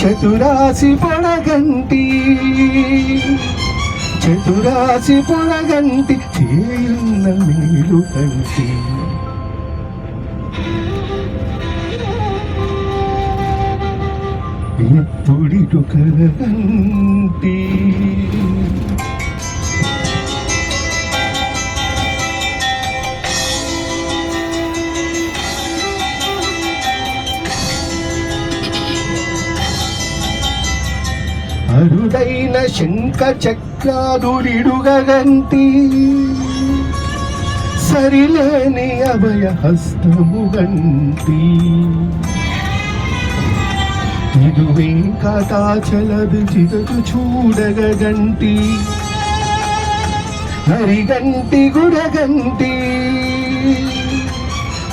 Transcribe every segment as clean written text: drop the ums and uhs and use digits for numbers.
చతురాసి పొడగంటి చతురాసి పొడగంటి చేరున్న మేలు కంటి ఎప్పుడిటు కలగంటి అరుదైన శంఖ చక్రాదుడిడుగంటి సరిలేని అభయ హస్తము గంటి ఇది వెంకటాచలదు చిగటు చూడగంటి హరిగంటి గుడగంటి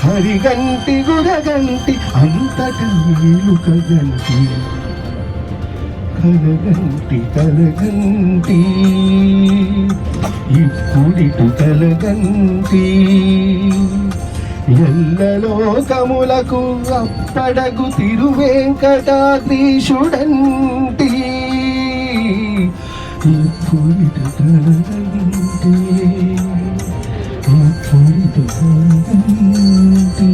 హరిగంటి గుడగంటి అంతట మేలుకగంటి కలగంటి కలగంటి ఇప్పుడిటు కలగంటి ఎల్లలోకములకు అప్పడగు తిరువేంకటాద్రీశుడంటి ఇప్పుడిటు కలగంటి ఇప్పుడిటు కలగంటి.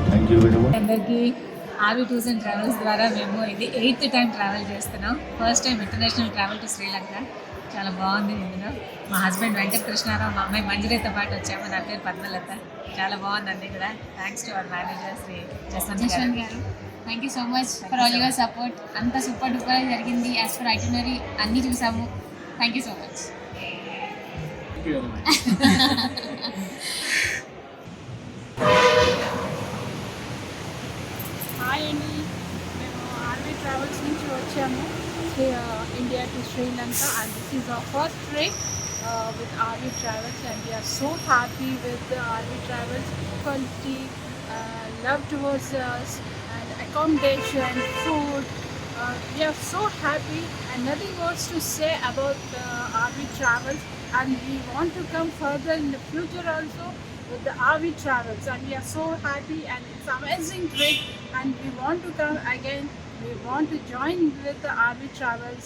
Thank you very much. అందరికీ ఆర్వి టూర్స్ అండ్ ట్రావెల్స్ ద్వారా మేము ఇది 8th టైం ట్రావెల్ చేస్తున్నాం. First time international travel to Sri Lanka. చాలా బాగుంది. ఇందులో మా హస్బెండ్ వెంకట కృష్ణారావు, మా అమ్మాయి మంజులతో పాటు వచ్చాము. నా పేరు పద్మలత. చాలా బాగుంది అన్నీ కూడా. Thanks to our manager Shri Jaswant గారు. Thank you so much for all your support. అంతా సూపర్ డూపర్ జరిగింది. యాజ్ ఫర్ ఐటినరీ అన్నీ చూసాము. Thank you so much. Hi అండి, మేము ఆర్వీ ట్రావెల్స్ నుంచి వచ్చాము India to Sri Lanka and this is our first trip with RV travels and we are so happy with RV travels quality, love towards us and accommodation, food. We are so happy and nothing more to say about RV Travels, and we want to come further in the future also with the RV Travels, and we are so happy and it's amazing trip and we want to come again. We want to join with the RV Travels.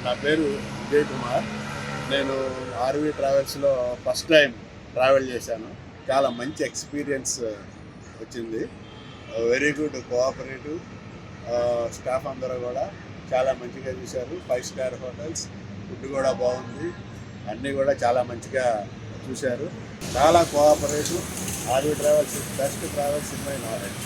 నా పేరు విజయ్ కుమార్. నేను RV ట్రావెల్స్లో first time travel చేశాను. చాలా మంచి experience వచ్చింది. Very good cooperative staff అందరూ కూడా చాలా మంచిగా చూశారు. 5 స్టార్ హోటల్స్, ఫుడ్ కూడా బాగుంది. అన్నీ కూడా చాలా మంచిగా చూశారు. చాలా cooperative. RV travels best travels in my knowledge.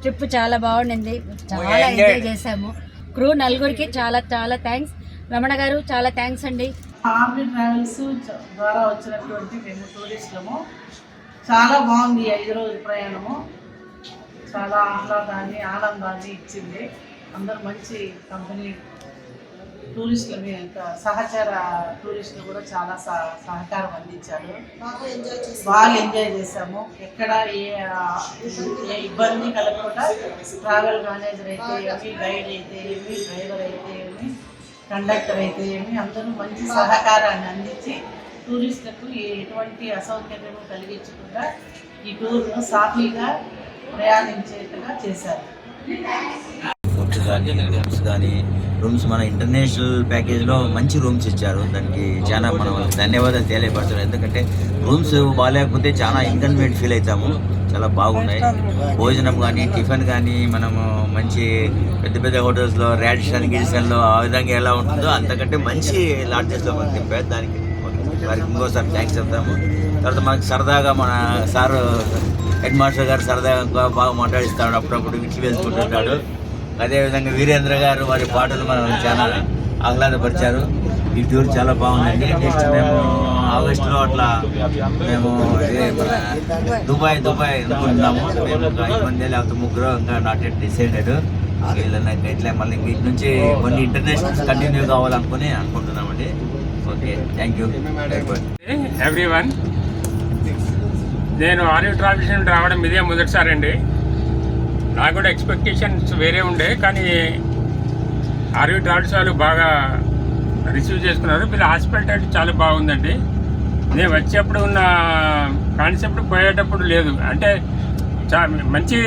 Trip చాలా బాగుండింది. చాలా ఎంజాయ్ చేసాము. క్రూ నలుగురికి చాలా చాలా థ్యాంక్స్. రమణ గారు చాలా థ్యాంక్స్ అండి. ఆర్వీ ట్రావెల్స్ ద్వారా వచ్చినటువంటి మేము టూరిస్టులము. చాలా బాగుంది. 5 రోజుల ప్రయాణము చాలా ఆహ్లాదాన్ని ఆనందాన్ని ఇచ్చింది. అందరూ మంచి కంపెనీ టూరిస్టులు, సహచర టూరిస్టులు కూడా చాలా సహకారం అందించారు. బాగా ఎంజాయ్ చేసాము. ఎక్కడ ఏ ఇబ్బంది కలగకుండా ట్రావెల్ మేనేజర్ అయితే ఏమి, గైడ్ అయితే ఏమి, డ్రైవర్ అయితే ఏమి, కండక్టర్ అయితే ఏమి, అందరూ మంచి సహకారాన్ని అందించి టూరిస్టులకు ఎటువంటి అసౌకర్యము కలిగించకుండా ఈ టూర్ను సాఫీగా ప్రయాణించేట్టుగా చేశారు. ఫుడ్ కానీ రూమ్స్ కానీ మన ఇంటర్నేషనల్ ప్యాకేజ్లో మంచి రూమ్స్ ఇచ్చారు. దానికి చాలా మనం ధన్యవాదాలు తెలియపరచాలి. ఎందుకంటే రూమ్స్ బాగాలేకపోతే చాలా ఇన్కన్వీనియంట్ ఫీల్ అవుతాము. చాలా బాగున్నాయి. భోజనం కానీ టిఫిన్ కానీ మనము మంచి పెద్ద పెద్ద హోటల్స్లో రాడిషన్ గిడిషన్లో ఆ విధంగా ఎలా ఉంటుందో అంతకంటే మంచి లాడ్జెస్లో మనకి తింపారు. దానికి వారికి ఇంకోసారి థ్యాంక్స్ చెప్తాము. తర్వాత మనకి సరదాగా మన సార్ హెడ్ మాస్టర్ గారు సరదాగా బాగా మాట్లాడిస్తాడు. అప్పుడప్పుడు ఇట్లు వేసుకుంటుంటాడు. అదేవిధంగా వీరేంద్ర గారు వారి పాటలు మనం చాలా ఆహ్లాదపరిచారు. ఈ టూర్ చాలా బాగుందండి. నెక్స్ట్ మేము ఆగస్టులో అట్లా మేము దుబాయ్ అనుకుంటున్నాము. మేము ఒక 5 మంది లేకపోతే 3 ఇంకా నాట్ ఎట్ డిసైడెడ్. ఇట్లా మళ్ళీ ఇటు నుంచి కొన్ని ఇంటర్నేషనల్స్ కంటిన్యూ అనుకుంటున్నామండి. Okay, thank you everyone. నేను ఆర్వీ ట్రావెల్స్ రావడం ఇదే మొదటిసారి అండి. నాకు కూడా ఎక్స్పెక్టేషన్స్ వేరే ఉండే, కానీ ఆర్వీ ట్రావెల్స్ వాళ్ళు బాగా రిసీవ్ చేసుకున్నారు. వీళ్ళ హాస్పిటాలిటీ చాలా బాగుందండి. నేను వచ్చేప్పుడు ఉన్న కాన్సెప్ట్ పోయేటప్పుడు లేదు. అంటే మంచి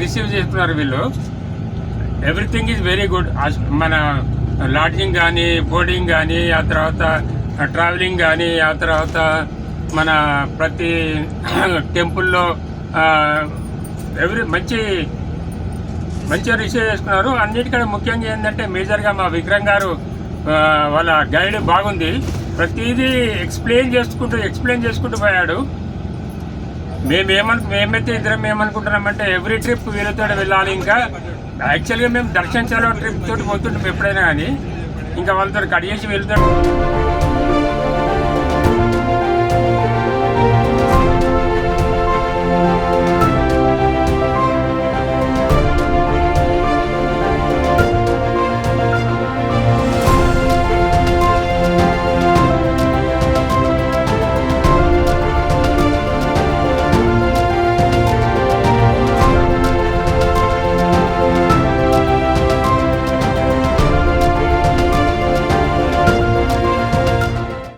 రిసీవ్ చేసుకున్నారు వీళ్ళు. Everything is very good. మన లాడ్జింగ్ కానీ, బోర్డింగ్ కానీ, ఆ తర్వాత ట్రావెలింగ్ కానీ, ఆ తర్వాత మన ప్రతి టెంపుల్లో మంచిగా రిసీవ్ చేసుకున్నారు. అన్నిటికంటే ముఖ్యంగా ఏంటంటే మేజర్గా మా విక్రమ్ గారు వాళ్ళ గైడ్ బాగుంది. ప్రతిదీ ఎక్స్ప్లెయిన్ చేసుకుంటూ పోయాడు. మేమైతే ఇద్దరం ఏమనుకుంటున్నామంటే ఎవ్రీ ట్రిప్ వీళ్ళతో వెళ్ళాలి. ఇంకా యాక్చువల్గా మేము దర్శన్ చలో ట్రిప్ తోటి పోతుంటాం ఎప్పుడైనా కానీ, ఇంకా వాళ్ళతో కట్ చేసి వెళ్తాం.